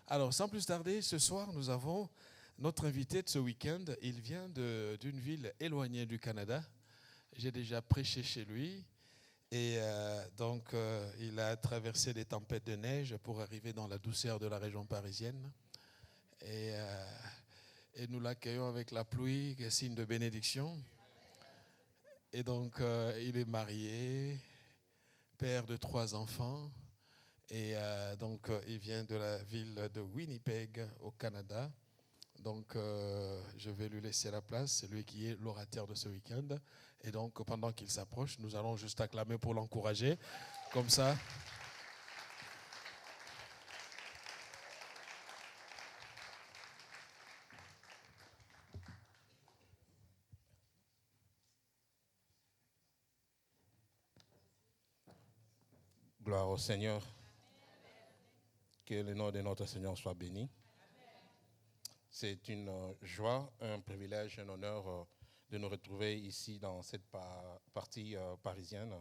Alors, sans plus tarder, ce soir, nous avons notre invité de ce week-end. Il vient d'une ville éloignée du Canada. J'ai déjà prêché chez lui. Et donc, il a traversé des tempêtes de neige pour arriver dans la douceur de la région parisienne. Et nous l'accueillons avec la pluie, signe de bénédiction. Et donc, il est marié, père de 3 enfants. Et donc, il vient de la ville de Winnipeg, au Canada. Donc, je vais lui laisser la place. C'est lui qui est l'orateur de ce week-end. Et donc, pendant qu'il s'approche, nous allons juste acclamer pour l'encourager. Comme ça. Gloire au Seigneur. Que le nom de notre Seigneur soit béni. C'est une joie, un privilège, un honneur de nous retrouver ici dans cette partie parisienne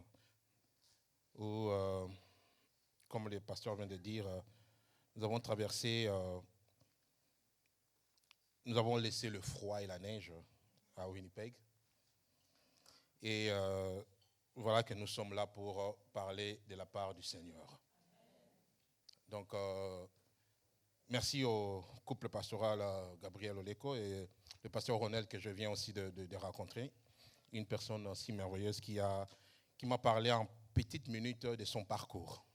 où, comme le pasteur vient de dire, nous avons traversé, nous avons laissé le froid et la neige à Winnipeg. Et voilà que nous sommes là pour parler de la part du Seigneur. Donc, merci au couple pastoral Gabriel Oleko et le pasteur Ronel que je viens aussi de rencontrer. Une personne si merveilleuse qui m'a parlé en petites minutes de son parcours.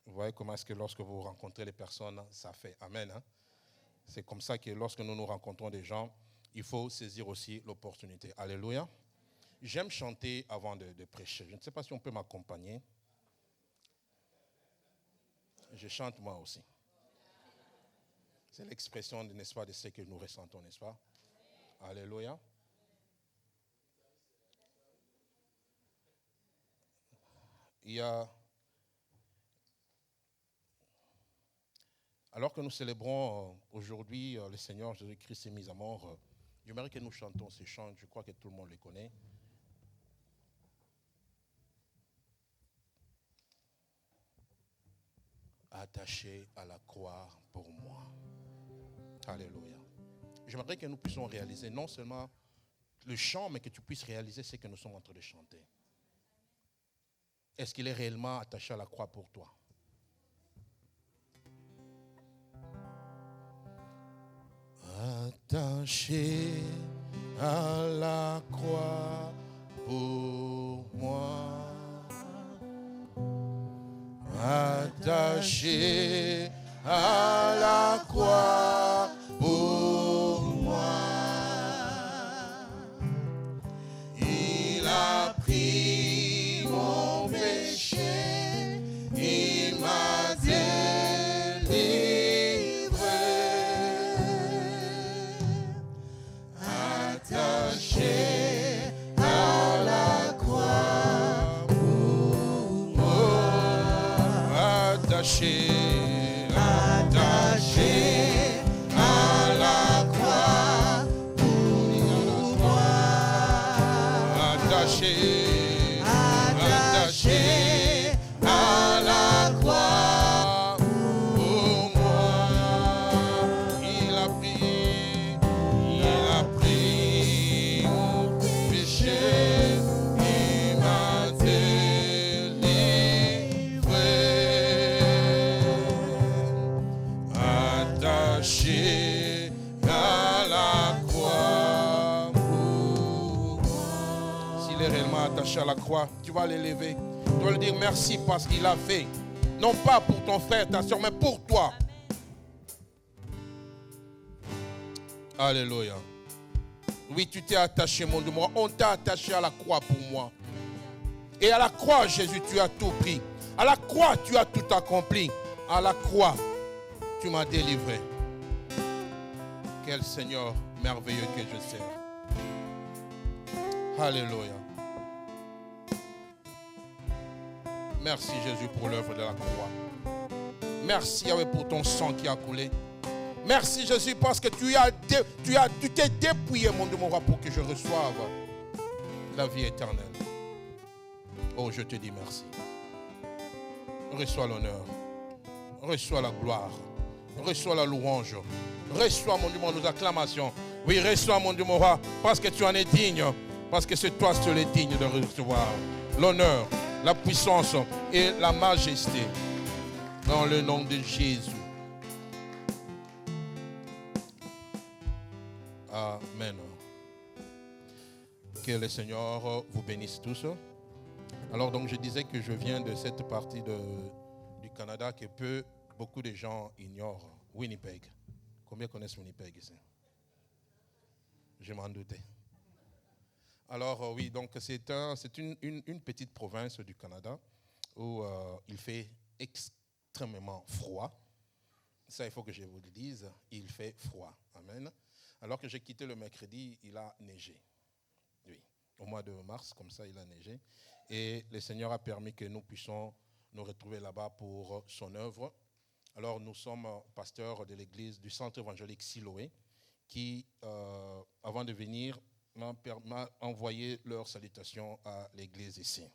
Vous voyez comment est-ce que lorsque vous rencontrez les personnes, ça fait Amen. Hein? C'est comme ça que lorsque nous rencontrons des gens, il faut saisir aussi l'opportunité. Alléluia. J'aime chanter avant de prêcher. Je ne sais pas si on peut m'accompagner. Je chante moi aussi. C'est l'expression, n'est-ce pas, de ce que nous ressentons, n'est-ce pas? Alléluia. Alors que nous célébrons aujourd'hui le Seigneur Jésus-Christ est mis à mort, j'aimerais que nous chantons ces chants, je crois que tout le monde les connaît. Attaché à la croix pour moi. Alléluia. J'aimerais que nous puissions réaliser non seulement le chant, mais que tu puisses réaliser ce que nous sommes en train de chanter. Est-ce qu'il est réellement attaché à la croix pour toi? Attaché à la croix pour moi. Attaché à la croix pour moi. Il a pris mon péché, il m'a délivré. Attaché à la croix pour moi. Attaché à la croix pour moi. Attaché à la croix pour moi. Il a pris mon péché, il m'a délivré. Attaché à la croix pour moi. S'il est réellement attaché à la croix, tu vas l'élever. Tu vas lui dire merci parce qu'il a fait. Non pas pour ton frère, ta soeur, mais pour toi. Alléluia. Oui, tu t'es attaché, mon Dieu. On t'a attaché à la croix pour moi. Et à la croix, Jésus, tu as tout pris. À la croix, tu as tout accompli. À la croix, tu m'as délivré. Quel Seigneur merveilleux que je sers. Alléluia. Merci Jésus pour l'œuvre de la croix. Merci Yahweh pour ton sang qui a coulé. Merci Jésus parce que tu t'es dépouillé, mon Dieu, mon roi, pour que je reçoive la vie éternelle. Oh, je te dis merci. Reçois l'honneur. Reçois la gloire. reçois la louange. Reçois, mon Dieu, nos acclamations. Oui, reçois, mon Dieu, mon roi, parce que tu en es digne. Parce que c'est toi seul est digne de recevoir l'honneur, la puissance et la majesté. Dans le nom de Jésus. Amen. Que le Seigneur vous bénisse tous. Alors donc je disais que je viens de cette partie du Canada que beaucoup de gens ignorent. Winnipeg. Combien connaissent Winnipeg ici? Je m'en doutais. Alors oui, donc c'est une petite province du Canada où il fait extrêmement froid. Ça, il faut que je vous le dise, il fait froid. Amen. Alors que j'ai quitté le mercredi, il a neigé. Oui, au mois de mars, comme ça, il a neigé. Et le Seigneur a permis que nous puissions nous retrouver là-bas pour son œuvre. Alors, nous sommes pasteurs de l'église du centre évangélique Siloé, qui, avant de venir, m'a envoyé leurs salutations à l'église ici.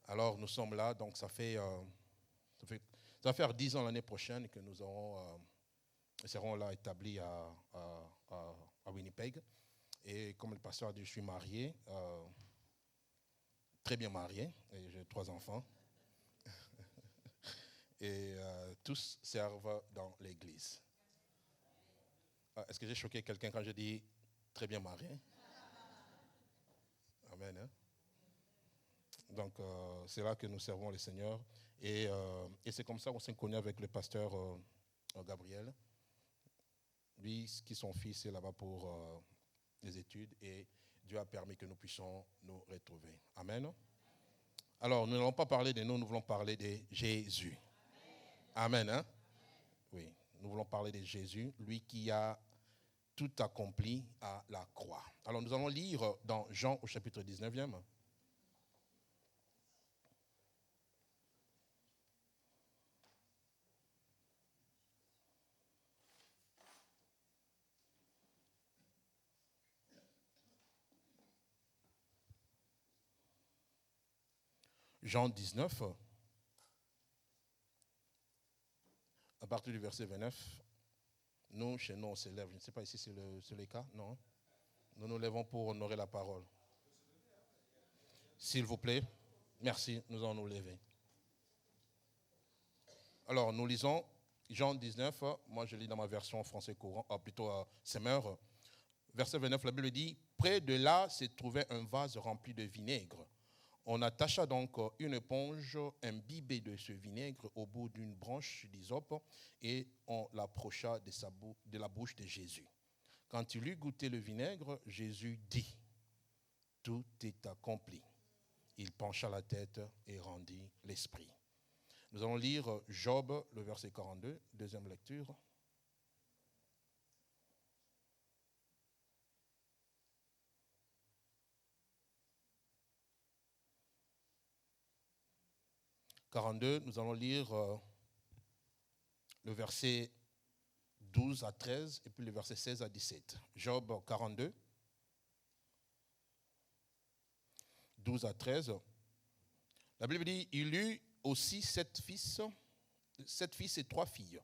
Alors, nous sommes là, donc ça va faire 10 ans l'année prochaine que nous serons là établis à Winnipeg. Et comme le pasteur a dit, je suis marié, très bien marié, et j'ai 3 enfants. Et tous servent dans l'église. Est-ce que j'ai choqué quelqu'un quand je dis très bien marié? Amen. Hein? Donc, c'est là que nous servons le Seigneur. Et c'est comme ça qu'on s'est connus avec le pasteur Gabriel. Lui, qui son fils est là-bas pour les études. Et Dieu a permis que nous puissions nous retrouver. Amen. Alors, nous n'allons pas parler de nous voulons parler de Jésus. Amen. Hein? Oui, nous voulons parler de Jésus, lui qui a tout accompli à la croix. Alors, nous allons lire dans Jean au chapitre 19e. Jean 19, à partir du verset 29, nous, chez nous, on se lève. Je ne sais pas ici si c'est le cas, non? Nous nous lèvons pour honorer la parole. S'il vous plaît, merci, nous allons nous lever. Alors, nous lisons Jean 19, moi je lis dans ma version français courant, plutôt Semeur. Verset 29, la Bible dit, près de là se trouvait un vase rempli de vinaigre. On attacha donc une éponge imbibée de ce vinaigre au bout d'une branche d'hysope et on l'approcha de la bouche de Jésus. Quand il eut goûté le vinaigre, Jésus dit, « Tout est accompli. » Il pencha la tête et rendit l'esprit. Nous allons lire Job, le verset 42, deuxième lecture. Nous allons lire le verset 12 à 13 et puis le verset 16 à 17. Job 42, 12 à 13. La Bible dit, il eut aussi 7 fils et 3 filles.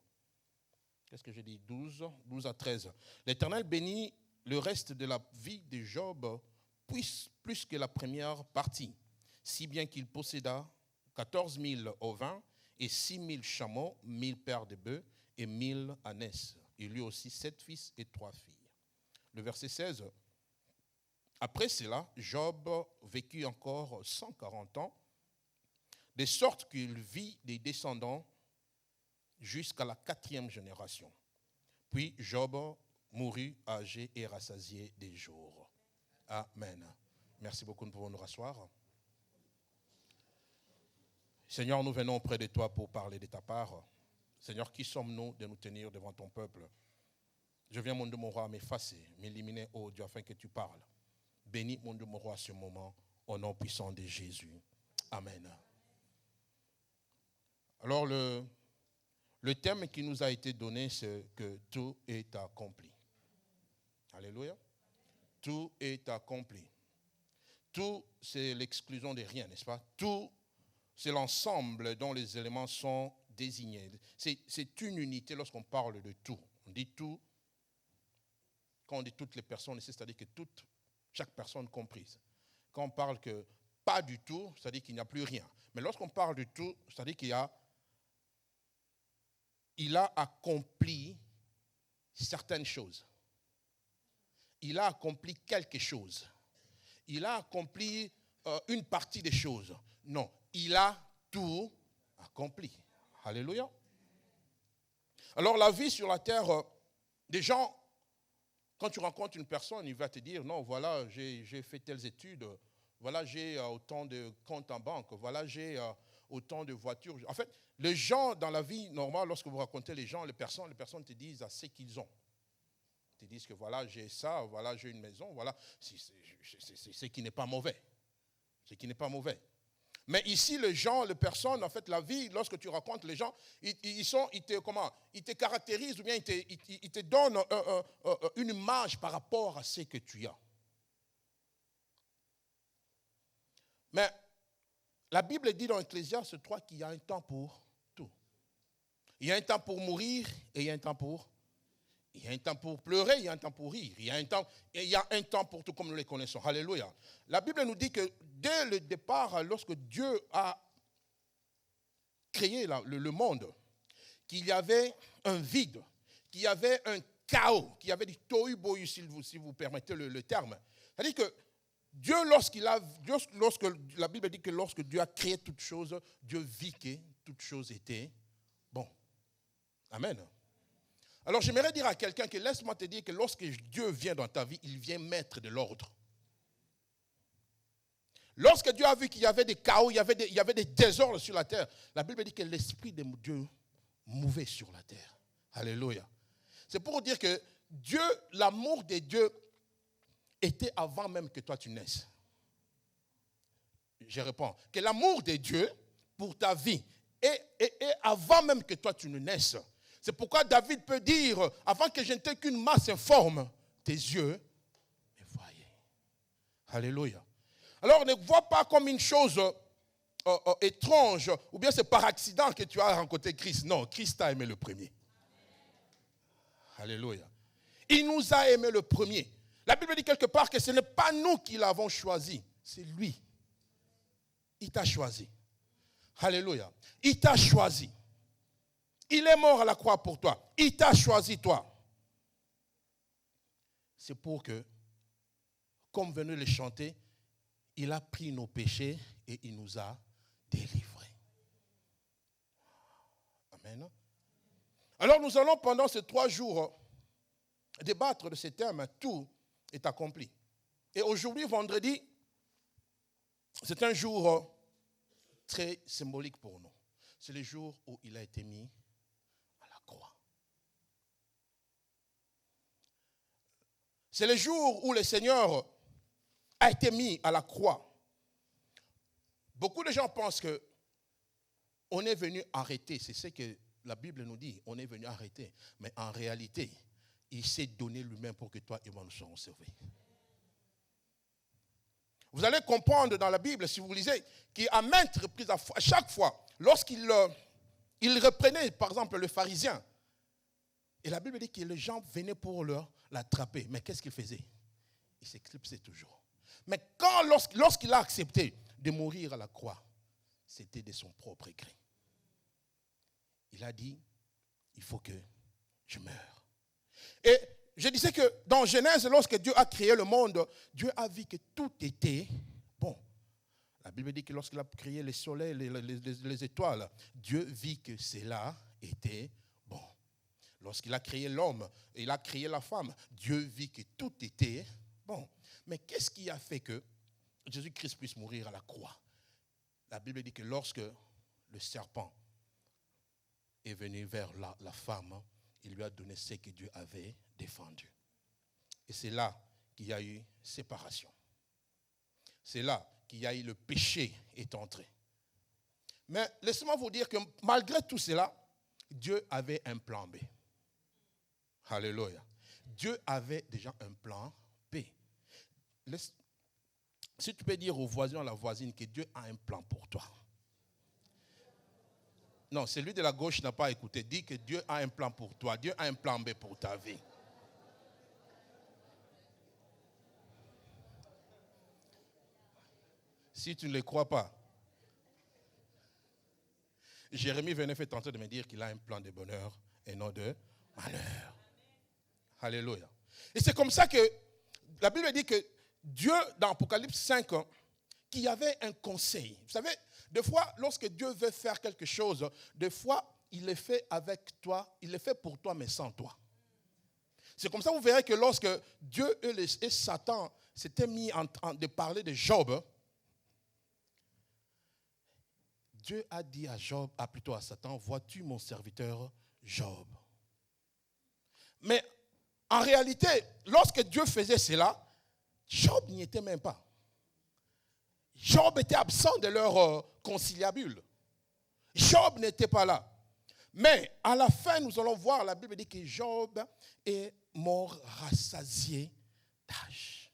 Qu'est-ce que j'ai dit? 12 à 13. L'Éternel bénit le reste de la vie de Job plus que la première partie, si bien qu'il posséda 14 000 ovins et 6 000 chameaux, 1 000 paires de bœufs et 1 000 ânesses. Il eut aussi 7 fils et 3 filles. Le verset 16. Après cela, Job vécut encore 140 ans, de sorte qu'il vit des descendants jusqu'à la 4e génération. Puis Job mourut âgé et rassasié des jours. Amen. Merci beaucoup, nous pouvons nous rasseoir. Seigneur, nous venons auprès de toi pour parler de ta part. Seigneur, qui sommes-nous de nous tenir devant ton peuple? Je viens, mon Dieu, mon roi, m'effacer, m'éliminer, ô Dieu, afin que tu parles. Bénis, mon Dieu, mon roi, ce moment, au nom puissant de Jésus. Amen. Alors, le thème qui nous a été donné, c'est que tout est accompli. Alléluia. Tout est accompli. Tout, c'est l'exclusion de rien, n'est-ce pas? Tout, c'est l'ensemble dont les éléments sont désigner. C'est une unité lorsqu'on parle de tout. On dit tout. Quand on dit toutes les personnes, c'est-à-dire que chaque personne comprise. Quand on parle que pas du tout, c'est-à-dire qu'il n'y a plus rien. Mais lorsqu'on parle de tout, c'est-à-dire il a accompli certaines choses. Il a accompli quelque chose. Il a accompli une partie des choses. Non, il a tout accompli. Alléluia. Alors la vie sur la terre, des gens, quand tu rencontres une personne, il va te dire, non, voilà, j'ai fait telles études, voilà, j'ai autant de comptes en banque, voilà, j'ai autant de voitures. En fait, les gens dans la vie normale, lorsque vous racontez les personnes te disent à ce qu'ils ont. Ils te disent que voilà, j'ai ça, voilà, j'ai une maison, voilà, c'est ce qui n'est pas mauvais. Ce qui n'est pas mauvais. Mais ici, les personnes, en fait, la vie, lorsque tu racontes les gens, ils te caractérisent ou bien ils te donnent une image par rapport à ce que tu as. Mais la Bible dit dans Ecclésiaste 3 qu'il y a un temps pour tout. Il y a un temps pour mourir et il y a un temps pour... Il y a un temps pour pleurer, il y a un temps pour rire. Il y a un temps pour tout comme nous les connaissons. Alléluia. La Bible nous dit que dès le départ, lorsque Dieu a créé le monde, qu'il y avait un vide, qu'il y avait un chaos, qu'il y avait du tohu-bohu, si vous permettez le terme. C'est-à-dire que Dieu, lorsque la Bible dit que lorsque Dieu a créé toutes choses, Dieu vit que toutes choses étaient bon. Amen. Alors j'aimerais dire à quelqu'un que laisse-moi te dire que lorsque Dieu vient dans ta vie, il vient mettre de l'ordre. Lorsque Dieu a vu qu'il y avait des chaos, il y avait des désordres sur la terre, la Bible dit que l'Esprit de Dieu mouvait sur la terre. Alléluia. C'est pour dire que Dieu, l'amour de Dieu était avant même que toi tu naisses. Je réponds, que l'amour de Dieu pour ta vie est avant même que toi tu ne naisses. C'est pourquoi David peut dire, avant que je n'étais qu'une masse informe, tes yeux me voyaient. Alléluia. Alors ne vois pas comme une chose étrange, ou bien c'est par accident que tu as rencontré Christ. Non, Christ t'a aimé le premier. Alléluia. Il nous a aimé le premier. La Bible dit quelque part que ce n'est pas nous qui l'avons choisi, c'est lui. Il t'a choisi. Alléluia. Il t'a choisi. Il est mort à la croix pour toi. Il t'a choisi toi. C'est pour que, comme venait le chanter, il a pris nos péchés et il nous a délivrés. Amen. Alors nous allons pendant ces 3 jours débattre de ces termes. Tout est accompli. Et aujourd'hui, vendredi, c'est un jour très symbolique pour nous. C'est le jour où il a été mis à la croix. C'est le jour où le Seigneur a été mis à la croix. Beaucoup de gens pensent que on est venu arrêter. C'est ce que la Bible nous dit. On est venu arrêter. Mais en réalité, il s'est donné lui-même pour que toi et moi nous soyons sauvés. Vous allez comprendre dans la Bible, si vous lisez, qu'à maintes reprises, à chaque fois, lorsqu'il reprenait, par exemple, le pharisien, et la Bible dit que les gens venaient pour l'attraper. Mais qu'est-ce qu'il faisait? Il s'éclipsait toujours. Mais lorsqu'il a accepté de mourir à la croix, c'était de son propre gré. Il a dit, il faut que je meure. Et je disais que dans Genèse, lorsque Dieu a créé le monde, Dieu a vu que tout était bon. La Bible dit que lorsqu'il a créé le soleil, les étoiles, Dieu vit que cela était bon. Lorsqu'il a créé l'homme, il a créé la femme, Dieu vit que tout était bon. Mais qu'est-ce qui a fait que Jésus-Christ puisse mourir à la croix? La Bible dit que lorsque le serpent est venu vers la femme, il lui a donné ce que Dieu avait défendu. Et c'est là qu'il y a eu séparation. C'est là qu'il y a eu le péché est entré. Mais laissez-moi vous dire que malgré tout cela, Dieu avait un plan B. Alléluia. Dieu avait déjà un plan B. Si tu peux dire au voisin, à la voisine que Dieu a un plan pour toi. Non, celui de la gauche n'a pas écouté. Dis que Dieu a un plan pour toi. Dieu a un plan B pour ta vie. Si tu ne le crois pas, Jérémie 29 est tenté de me dire qu'il a un plan de bonheur et non de malheur. Alléluia. Et c'est comme ça que la Bible dit que Dieu, dans Apocalypse 5, qu'il y avait un conseil. Vous savez, des fois, lorsque Dieu veut faire quelque chose, des fois, il le fait avec toi, il le fait pour toi, mais sans toi. C'est comme ça que vous verrez que lorsque Dieu et Satan s'étaient mis en train de parler de Job, Dieu a dit à Job, plutôt à Satan, vois-tu mon serviteur Job? Mais en réalité, lorsque Dieu faisait cela, Job n'y était même pas. Job était absent de leur conciliabule. Job n'était pas là. Mais à la fin, nous allons voir, la Bible dit que Job est mort rassasié d'âge.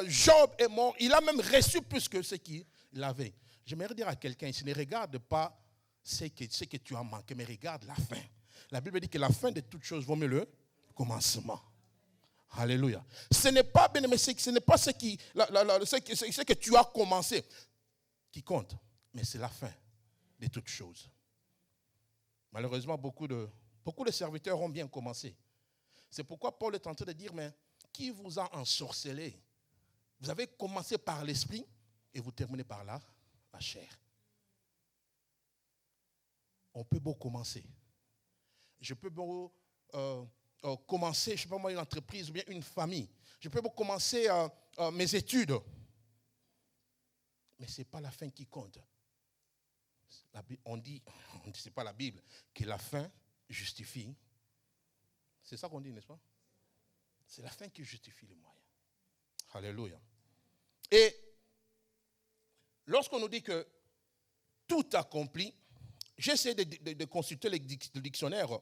Job est mort, il a même reçu plus que ce qu'il avait. J'aimerais dire à quelqu'un, ne regarde pas ce que tu as manqué, mais regarde la fin. La Bible dit que la fin de toute chose vaut mieux le commencement. Alléluia. Ce n'est pas, bien aimé, ce n'est pas ce que tu as commencé qui compte, mais c'est la fin de toutes choses. Malheureusement, beaucoup de serviteurs ont bien commencé. C'est pourquoi Paul est en train de dire, mais qui vous a ensorcelé? Vous avez commencé par l'esprit et vous terminez par la chair. On peut beau commencer. Je peux beau commencer, je ne sais pas moi, une entreprise ou bien une famille. Je peux beau commencer mes études. Mais ce n'est pas la fin qui compte. On dit, ce n'est pas la Bible, que la fin justifie. C'est ça qu'on dit, n'est-ce pas? C'est la fin qui justifie les moyens. Alléluia. Et lorsqu'on nous dit que tout accompli, j'essaie de consulter le dictionnaire.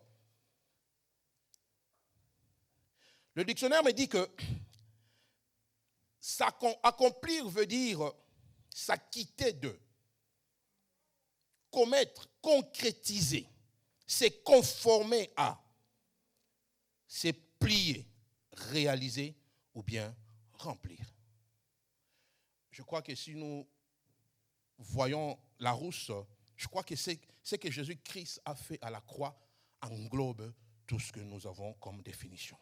Le dictionnaire me dit que accomplir veut dire s'acquitter de, commettre, concrétiser, se conformer à, se plier, réaliser ou bien remplir. Je crois que si nous voyons la rousse, je crois que ce que Jésus-Christ a fait à la croix englobe tout ce que nous avons comme définition.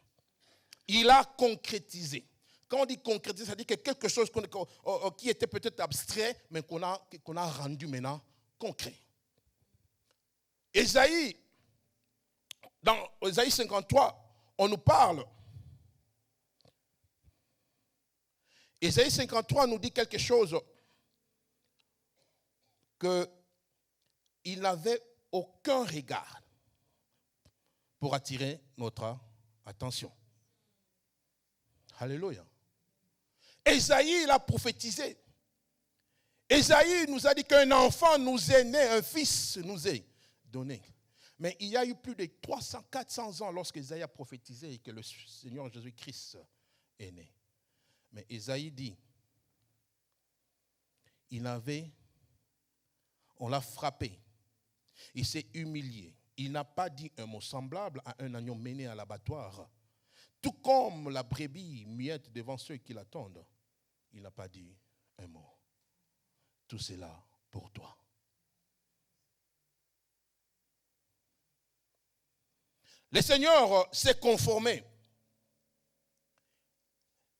Il a concrétisé. Quand on dit concrétiser, ça dit que quelque chose qui était peut-être abstrait, mais qu'on a rendu maintenant concret. Dans Ésaïe 53, on nous parle. Ésaïe 53 nous dit quelque chose qu'il n'avait aucun regard pour attirer notre attention. Alléluia. Ésaïe, il a prophétisé. Ésaïe nous a dit qu'un enfant nous est né, un fils nous est donné. Mais il y a eu plus de 300, 400 ans lorsque Ésaïe a prophétisé et que le Seigneur Jésus-Christ est né. Mais Ésaïe dit, on l'a frappé, il s'est humilié. Il n'a pas dit un mot semblable à un agneau mené à l'abattoir. Tout comme la brebis muette devant ceux qui l'attendent, il n'a pas dit un mot. Tout cela pour toi. Le Seigneur s'est conformé.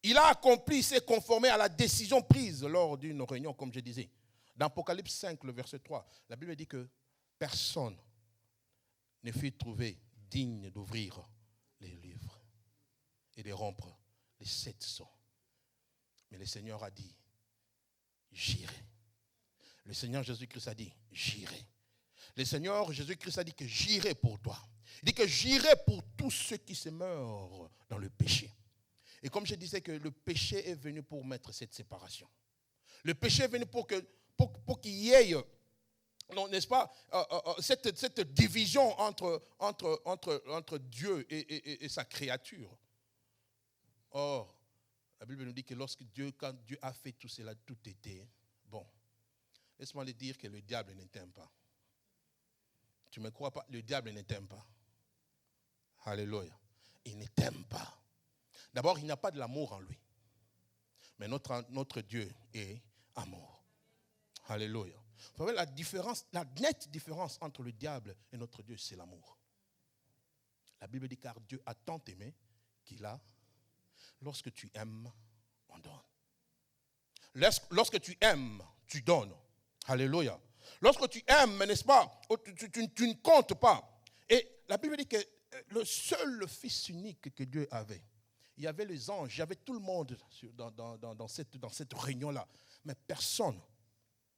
Il a accompli, s'est conformé à la décision prise lors d'une réunion, comme je disais. Dans Apocalypse 5, le verset 3, la Bible dit que personne ne fut trouvé digne d'ouvrir les livres et de rompre les 7 sceaux. Mais le Seigneur a dit, j'irai. Le Seigneur Jésus-Christ a dit, j'irai. Le Seigneur Jésus-Christ a dit que j'irai pour toi. Il dit que j'irai pour tous ceux qui se meurent dans le péché. Et comme je disais que le péché est venu pour mettre cette séparation. Le péché est venu pour qu'il y ait, non, n'est-ce pas, cette division entre Dieu et sa créature. Or, la Bible nous dit que quand Dieu a fait tout cela, tout était bon. Laisse-moi le dire que le diable ne t'aime pas. Tu ne me crois pas? Le diable ne t'aime pas. Alléluia. Il ne t'aime pas. D'abord, il n'y a pas de l'amour en lui. Mais notre Dieu est amour. Alléluia. Vous savez, la nette différence entre le diable et notre Dieu, c'est l'amour. La Bible dit car Dieu a tant aimé qu'il a, lorsque tu aimes, on donne. Lorsque tu aimes, tu donnes. Alléluia. Lorsque tu aimes, n'est-ce pas, tu ne comptes pas. Et la Bible dit que le seul fils unique que Dieu avait, il y avait les anges, il y avait tout le monde dans cette réunion-là. Mais personne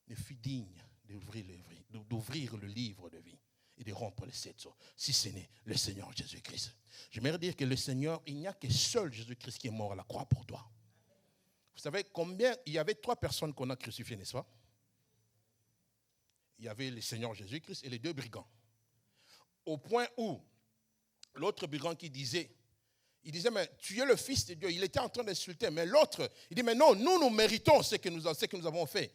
ne fut digne d'ouvrir le livre de vie et de rompre les 7 sceaux, si ce n'est le Seigneur Jésus-Christ. J'aimerais dire que le Seigneur, il n'y a que seul Jésus-Christ qui est mort à la croix pour toi. Vous savez combien, il y avait 3 personnes qu'on a crucifiées, n'est-ce pas? Il y avait le Seigneur Jésus-Christ et les 2 brigands. Au point où l'autre brigand qui disait, mais tu es le Fils de Dieu. Il était en train d'insulter, mais l'autre, il dit, mais non, nous méritons ce que nous avons fait.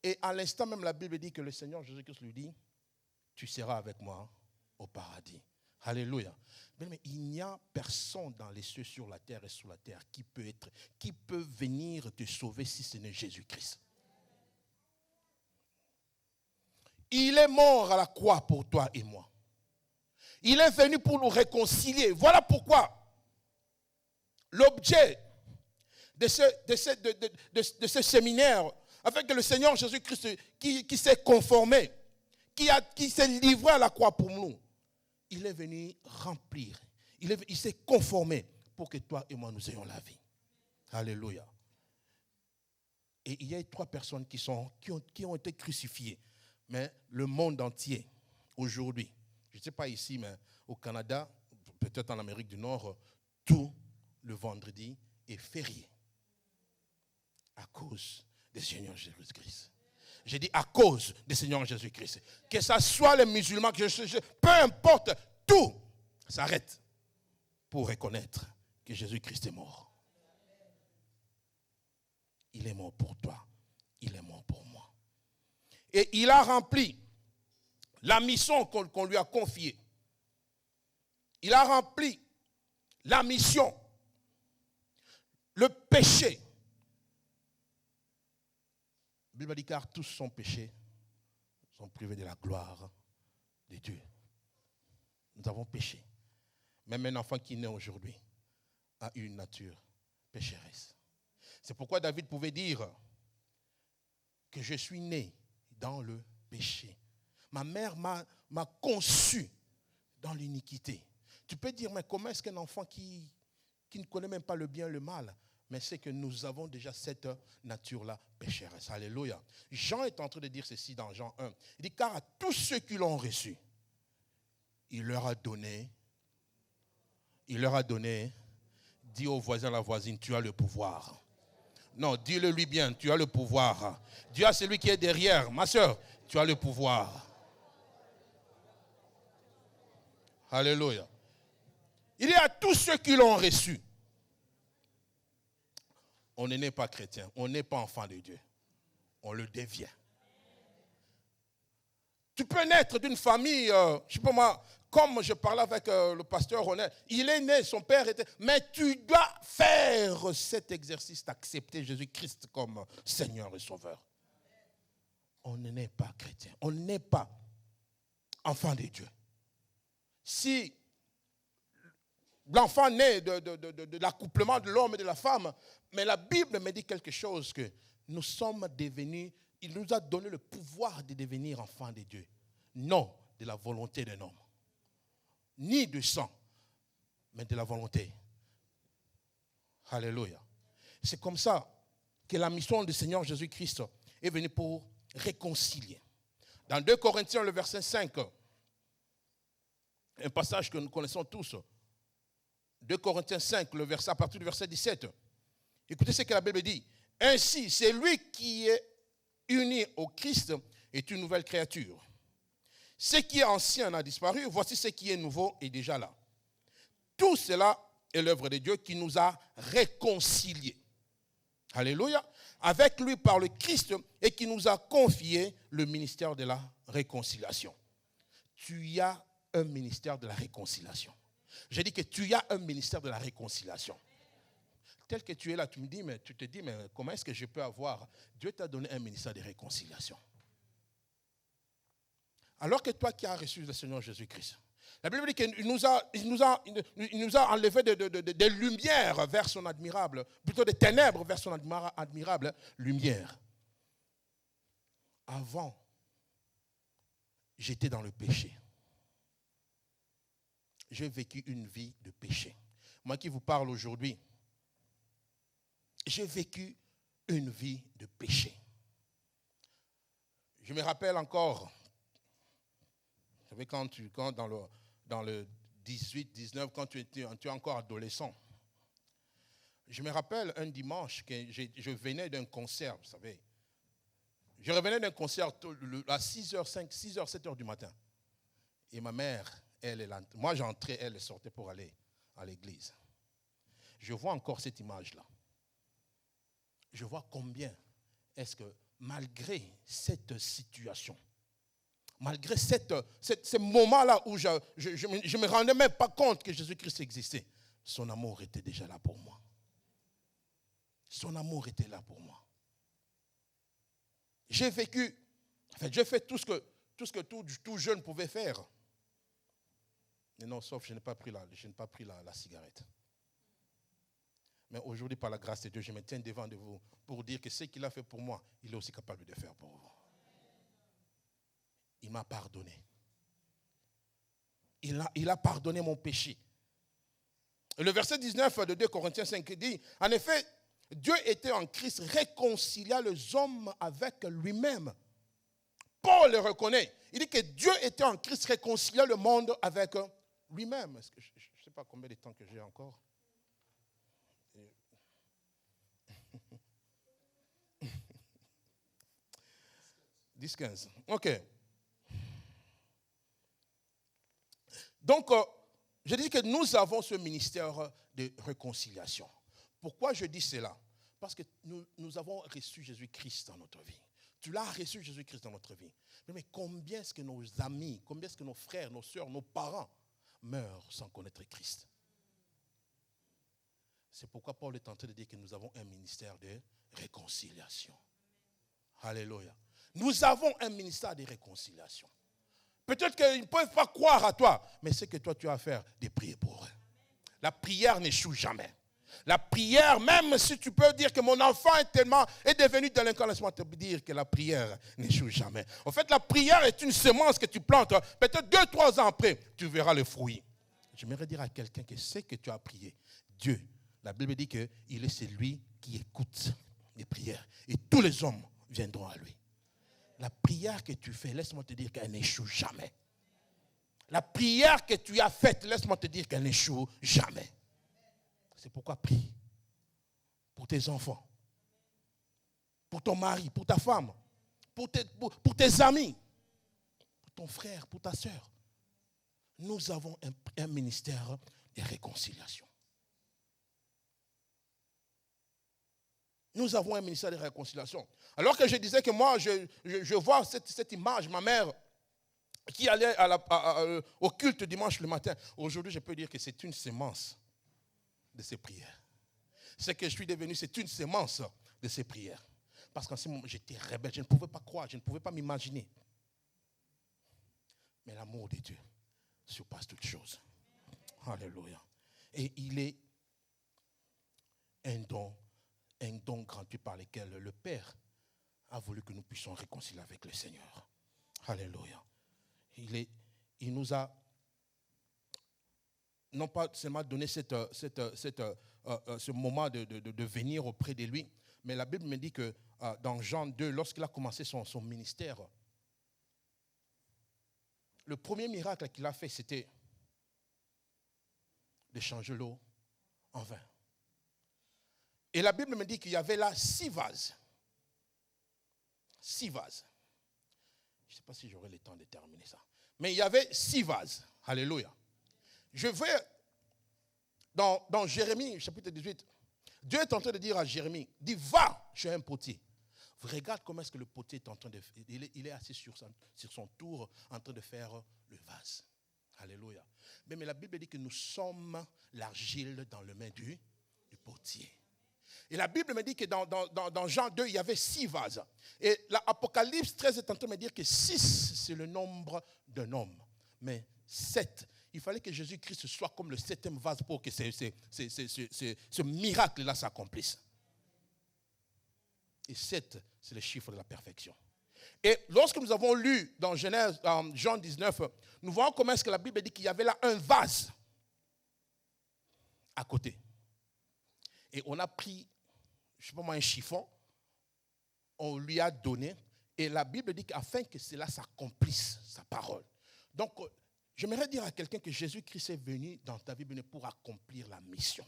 Et à l'instant même, la Bible dit que le Seigneur Jésus-Christ lui dit, tu seras avec moi au paradis. Alléluia. Mais il n'y a personne dans les cieux, sur la terre et sous la terre qui peut venir te sauver si ce n'est Jésus-Christ. Il est mort à la croix pour toi et moi. Il est venu pour nous réconcilier. Voilà pourquoi l'objet de ce séminaire, avec le Seigneur Jésus-Christ qui s'est conformé, qui s'est livré à la croix pour nous, il est venu remplir. Il s'est conformé pour que toi et moi nous ayons la vie. Alléluia. Et il y a 3 personnes qui ont été crucifiées. Mais le monde entier, aujourd'hui, je ne sais pas ici, mais au Canada, peut-être en Amérique du Nord, tout le vendredi est férié à cause du Seigneur Jésus-Christ. J'ai dit à cause du Seigneur Jésus-Christ. Que ce soit les musulmans, peu importe, tout s'arrête pour reconnaître que Jésus-Christ est mort. Il est mort pour toi, il est mort pour moi. Et il a rempli la mission qu'on lui a confiée. Il a rempli la mission, le péché. La Bible dit car tous sont péchés, sont privés de la gloire de Dieu. Nous avons péché. Même un enfant qui naît aujourd'hui a une nature pécheresse. C'est pourquoi David pouvait dire que je suis né dans le péché. Ma mère m'a conçu dans l'iniquité. Tu peux dire, mais comment est-ce qu'un enfant qui ne connaît même pas le bien et le mal, mais c'est que nous avons déjà cette nature-là pécheresse. Alléluia. Jean est en train de dire ceci dans Jean 1. Il dit, car à tous ceux qui l'ont reçu, il leur a donné, dis au voisin, à la voisine, tu as le pouvoir. Non, dis-le lui bien, tu as le pouvoir. Dis à celui qui est derrière, ma soeur, tu as le pouvoir. Alléluia. Il y a tous ceux qui l'ont reçu. On n'est pas chrétien, on n'est pas enfant de Dieu. On le devient. Tu peux naître d'une famille, je ne sais pas moi, comme je parlais avec le pasteur Ronel, il est né, son père était... Mais tu dois faire cet exercice d'accepter Jésus-Christ comme Seigneur et Sauveur. On n'est pas chrétien, on n'est pas enfant de Dieu. Si l'enfant naît de l'accouplement de l'homme et de la femme, mais la Bible me dit quelque chose, que nous sommes devenus, il nous a donné le pouvoir de devenir enfants de Dieu. Non de la volonté d'un homme. Ni de sang, mais de la volonté. Alléluia. C'est comme ça que la mission du Seigneur Jésus-Christ est venue pour réconcilier. Dans 2 Corinthiens, le verset 5, un passage que nous connaissons tous, 2 Corinthiens 5, le verset, à partir du verset 17. Écoutez ce que la Bible dit. Ainsi, c'est lui qui est uni au Christ est une nouvelle créature. Ce qui est ancien a disparu, voici ce qui est nouveau est déjà là. Tout cela est l'œuvre de Dieu qui nous a réconciliés. Alléluia. Avec lui par le Christ et qui nous a confié le ministère de la réconciliation. tu as un ministère de la réconciliation. J'ai dit que tu as un ministère de la réconciliation. Tel que tu es là, tu te dis, mais comment est-ce que je peux avoir? Dieu t'a donné un ministère de réconciliation. Alors que toi qui as reçu le Seigneur Jésus-Christ, la Bible dit qu'il nous a enlevé des lumières vers son admirable, plutôt des ténèbres vers son admirable lumière. Avant, j'étais dans le péché. J'ai vécu une vie de péché. Moi qui vous parle aujourd'hui, j'ai vécu une vie de péché. Je me rappelle encore, vous savez, quand dans le 18, 19, quand tu es encore adolescent, je me rappelle un dimanche que je venais d'un concert, vous savez. Je revenais d'un concert à 6h, 7h du matin. Et ma mère, moi j'entrais, elle sortait pour aller à l'église. Je vois encore cette image-là. Je vois combien est-ce que malgré cette situation, malgré ce moment-là où je ne me rendais même pas compte que Jésus-Christ existait, son amour était déjà là pour moi. Son amour était là pour moi. J'ai fait tout ce que tout jeune pouvait faire. Mais non, sauf je n'ai pas pris la cigarette. Mais aujourd'hui, par la grâce de Dieu, je me tiens devant de vous pour dire que ce qu'il a fait pour moi, il est aussi capable de faire pour vous. Il m'a pardonné. Il a pardonné mon péché. Et le verset 19 de 2 Corinthiens 5 dit, en effet, Dieu était en Christ réconciliant les hommes avec lui-même. Paul le reconnaît. Il dit que Dieu était en Christ réconciliant le monde avec lui-même. Est-ce que je ne sais pas combien de temps que j'ai encore. 10-15. OK. Donc, je dis que nous avons ce ministère de réconciliation. Pourquoi je dis cela? Parce que nous avons reçu Jésus-Christ dans notre vie. Tu l'as reçu Jésus-Christ dans notre vie. Mais combien est-ce que nos amis, combien est-ce que nos frères, nos soeurs, nos parents meurent sans connaître Christ? C'est pourquoi Paul est en train de dire que nous avons un ministère de réconciliation. Alléluia. Nous avons un ministère de réconciliation. Peut-être qu'ils ne peuvent pas croire à toi, mais c'est que toi tu as à faire de prier pour eux. La prière n'échoue jamais. La prière, même si tu peux dire que mon enfant est devenu délinquant, laisse-moi te dire que la prière n'échoue jamais. En fait, la prière est une semence que tu plantes. Peut-être 2-3 ans après, tu verras le fruit. J'aimerais dire à quelqu'un que c'est que tu as prié. Dieu, la Bible dit qu'il est celui qui écoute les prières. Et tous les hommes viendront à lui. La prière que tu fais, laisse-moi te dire qu'elle n'échoue jamais. La prière que tu as faite, laisse-moi te dire qu'elle n'échoue jamais. C'est pourquoi prie pour tes enfants, pour ton mari, pour ta femme, pour tes amis, pour ton frère, pour ta soeur. Nous avons un ministère de réconciliation. Nous avons un ministère de réconciliation. Alors que je disais que moi, je vois cette image, ma mère qui allait au culte dimanche le matin. Aujourd'hui, je peux dire que c'est une sémence de ces prières. Ce que je suis devenu, c'est une sémence de ces prières. Parce qu'en ce moment, j'étais rebelle. Je ne pouvais pas croire, je ne pouvais pas m'imaginer. Mais l'amour de Dieu surpasse toutes choses. Alléluia. Et il est un don gratuit par lequel le Père a voulu que nous puissions réconcilier avec le Seigneur. Alléluia. Il nous a non pas seulement donné ce moment de venir auprès de lui, mais la Bible me dit que dans Jean 2, lorsqu'il a commencé son ministère, le premier miracle qu'il a fait, c'était de changer l'eau en vin. Et la Bible me dit qu'il y avait là 6 vases. 6 vases. Je ne sais pas si j'aurai le temps de terminer ça. Mais il y avait 6 vases. Alléluia. Je vais dans Jérémie, chapitre 18. Dieu est en train de dire à Jérémie, dit, va chez un potier. Regarde comment est-ce que le potier est en train de faire. Il est assis sur son tour en train de faire le vase. Alléluia. Mais la Bible dit que nous sommes l'argile dans les mains du potier. Et la Bible me dit que dans Jean 2, il y avait 6 vases. Et l'Apocalypse 13 est en train de me dire que 6, c'est le nombre d'un homme. Mais 7, il fallait que Jésus-Christ soit comme le 7e vase pour que ce miracle-là s'accomplisse. Et 7, c'est le chiffre de la perfection. Et lorsque nous avons lu dans Genèse, Jean 19, nous voyons comment est-ce que la Bible dit qu'il y avait là un vase à côté. Et on a pris, je ne sais pas moi, un chiffon, on lui a donné, et la Bible dit qu'afin que cela s'accomplisse, sa parole. Donc, j'aimerais dire à quelqu'un que Jésus-Christ est venu dans ta vie pour accomplir la mission.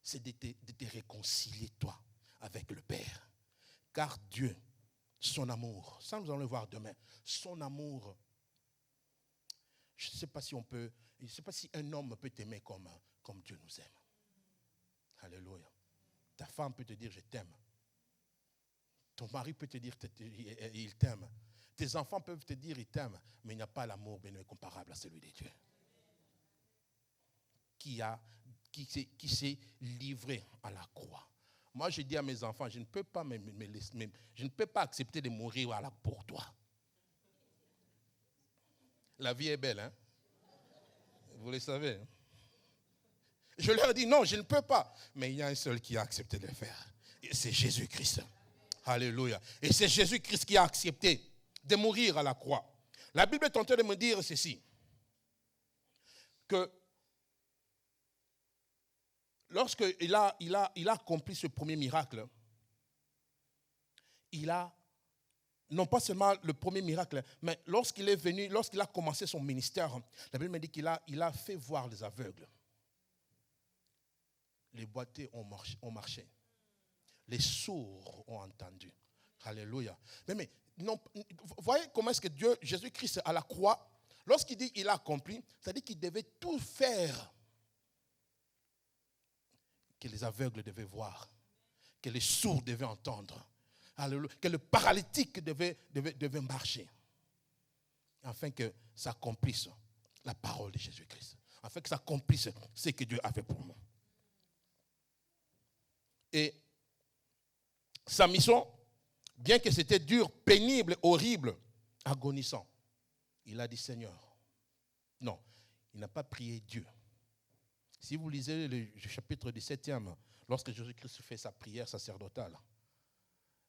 C'est de te réconcilier, toi, avec le Père. Car Dieu, son amour, ça nous allons le voir demain, son amour, je ne sais pas si je ne sais pas si un homme peut t'aimer comme Dieu nous aime. Alléluia. Ta femme peut te dire je t'aime. Ton mari peut te dire il t'aime. Tes enfants peuvent te dire ils t'aiment, mais il n'y a pas l'amour comparable à celui de Dieu. Qui s'est livré à la croix. Moi, je dis à mes enfants, je ne peux pas je ne peux pas accepter de mourir pour toi. La vie est belle, hein? Vous le savez. Je leur dis non, je ne peux pas. Mais il y a un seul qui a accepté de le faire. Et c'est Jésus-Christ. Alléluia. Et c'est Jésus-Christ qui a accepté de mourir à la croix. La Bible est en train de me dire ceci. Que lorsqu'il a accompli ce premier miracle, il a, non pas seulement le premier miracle, mais lorsqu'il est venu, lorsqu'il a commencé son ministère, la Bible me dit qu'il a fait voir les aveugles. Les boiteux ont marché. Les sourds ont entendu. Alléluia. Mais non, vous voyez comment est-ce que Dieu, Jésus-Christ à la croix, lorsqu'il dit qu'il a accompli, c'est-à-dire qu'il devait tout faire. Que les aveugles devaient voir, que les sourds devaient entendre, que le paralytique devait marcher, afin que s'accomplisse la parole de Jésus-Christ, afin que s'accomplisse ce que Dieu avait pour nous. Et sa mission, bien que c'était dur, pénible, horrible, agonisant, il a dit Seigneur. Non, il n'a pas prié Dieu. Si vous lisez le chapitre 17e, lorsque Jésus-Christ fait sa prière sacerdotale,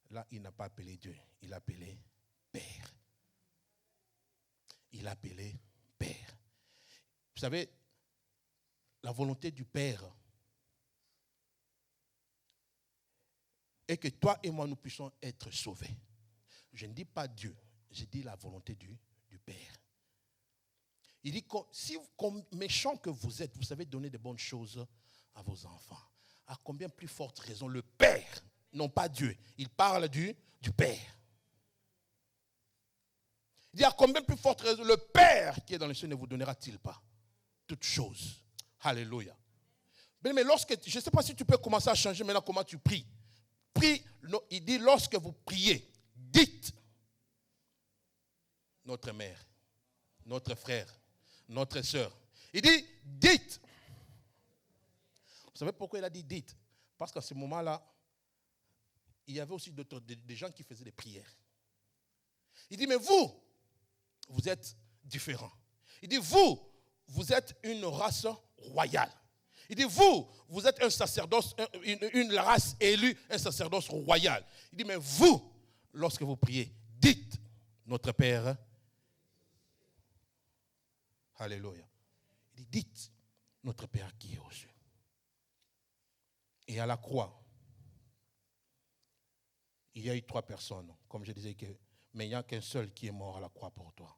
là, il n'a pas appelé Dieu, il a appelé Père. Il a appelé Père. Vous savez, la volonté du Père est que toi et moi, nous puissions être sauvés. Je ne dis pas Dieu, je dis la volonté du Père. Il dit, si comme méchant que vous êtes, vous savez donner de bonnes choses à vos enfants, à combien plus forte raison le Père, non pas Dieu, il parle du Père. Il dit, à combien plus forte raison le Père qui est dans les cieux ne vous donnera-t-il pas toutes choses. Alléluia. Mais lorsque, je ne sais pas si tu peux commencer à changer maintenant comment tu pries. Prie, il dit, lorsque vous priez, dites, notre mère, notre frère, notre sœur. Il dit, dites. Vous savez pourquoi il a dit dites? Parce qu'à ce moment-là, il y avait aussi des gens qui faisaient des prières. Il dit, mais vous êtes différents. Il dit, vous êtes une race royale. Il dit, vous êtes un sacerdoce, une race élue, un sacerdoce royal. Il dit, mais vous, lorsque vous priez, dites, notre Père. Alléluia. Il dit, dites, notre Père qui est aux cieux. Et à la croix, il y a eu 3 personnes, comme je disais, mais il n'y a qu'un seul qui est mort à la croix pour toi.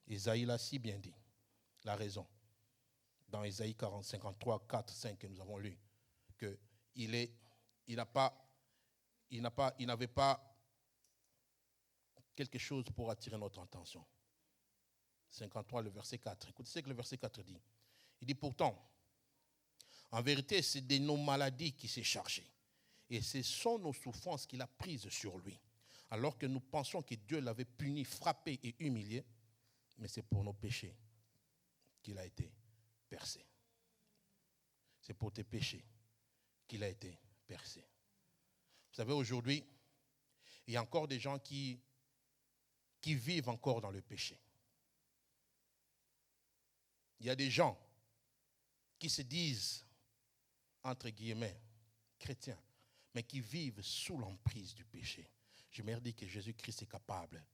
Isaïe l'a si bien dit, la raison. Dans Isaïe 53, 4, 5 que nous avons lu, qu'il n'avait pas quelque chose pour attirer notre attention. 53, le verset 4. Écoutez ce que le verset 4 dit. Il dit pourtant, en vérité, c'est de nos maladies qui s'est chargé. Et ce sont nos souffrances qu'il a prises sur lui. Alors que nous pensons que Dieu l'avait puni, frappé et humilié, mais c'est pour nos péchés qu'il a été percé. C'est pour tes péchés qu'il a été percé. Vous savez, aujourd'hui, il y a encore des gens qui vivent encore dans le péché. Il y a des gens qui se disent, entre guillemets, chrétiens, mais qui vivent sous l'emprise du péché. Je me dis que Jésus-Christ est capable,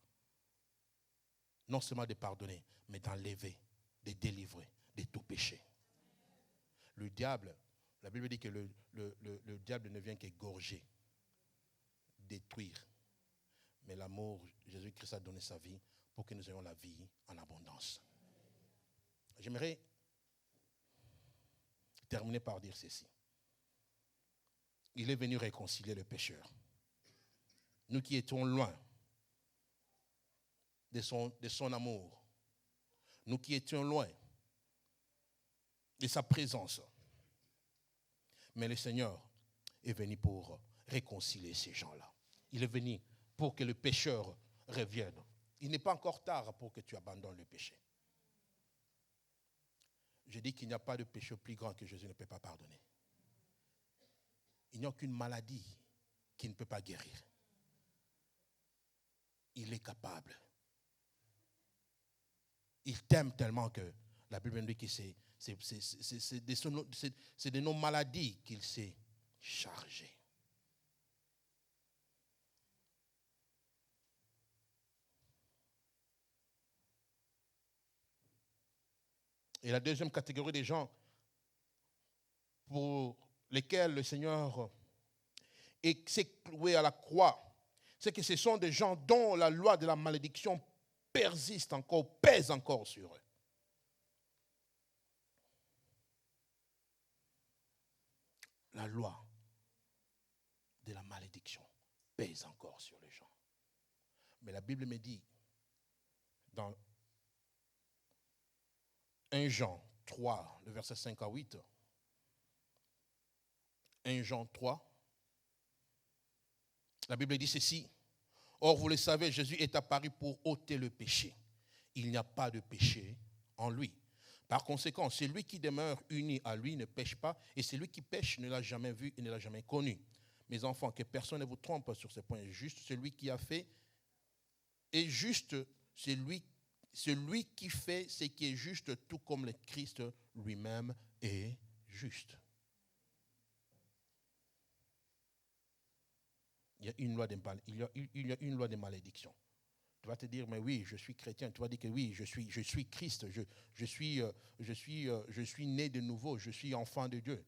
non seulement de pardonner, mais d'enlever, de délivrer de tout péché. Le diable, la Bible dit que le diable ne vient qu'égorger, détruire. Mais l'amour, Jésus-Christ a donné sa vie pour que nous ayons la vie en abondance. J'aimerais terminer par dire ceci. Il est venu réconcilier le pécheur. Nous qui étions loin de son amour, nous qui étions loin de sa présence, mais le Seigneur est venu pour réconcilier ces gens-là. Il est venu pour que le pécheur revienne. Il n'est pas encore tard pour que tu abandonnes le péché. Je dis qu'il n'y a pas de péché plus grand que Jésus ne peut pas pardonner. Il n'y a aucune maladie qui ne peut pas guérir. Il est capable. Il t'aime tellement que la Bible nous dit que c'est de nos maladies qu'il s'est chargé. Et la deuxième catégorie des gens pour lesquels le Seigneur s'est cloué à la croix, c'est que ce sont des gens dont la loi de la malédiction persiste encore, pèse encore sur eux. La loi de la malédiction pèse encore sur les gens. Mais la Bible me dit, dans 1 Jean 3, le verset 5 à 8, 1 Jean 3, la Bible dit ceci. Or, vous le savez, Jésus est apparu pour ôter le péché. Il n'y a pas de péché en lui. Par conséquent, celui qui demeure uni à lui ne pêche pas, et celui qui pêche ne l'a jamais vu et ne l'a jamais connu. Mes enfants, que personne ne vous trompe sur ce point. Juste celui qui a fait est juste celui qui fait ce qui est juste, tout comme le Christ lui-même est juste. Il y a une loi de malédiction. Tu vas te dire, mais oui, je suis chrétien. Tu vas dire que oui, je suis Christ. Je suis né de nouveau. Je suis enfant de Dieu.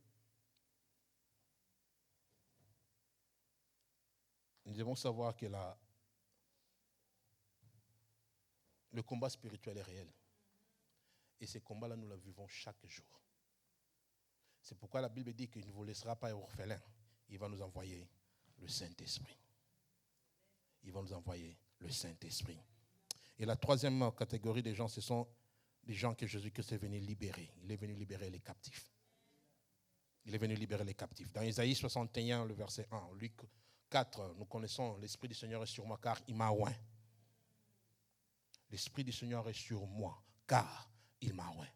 Nous devons savoir que le combat spirituel est réel. Et ce combat-là, nous le vivons chaque jour. C'est pourquoi la Bible dit qu'il ne vous laissera pas orphelins. Il va nous envoyer le Saint-Esprit. Il va nous envoyer le Saint-Esprit. Et la troisième catégorie des gens, ce sont des gens que Jésus-Christ est venu libérer. Il est venu libérer les captifs. Il est venu libérer les captifs. Dans Isaïe 61, le verset 1, Luc 4, nous connaissons l'Esprit du Seigneur est sur moi car il m'a oint. L'Esprit du Seigneur est sur moi car il m'a oint.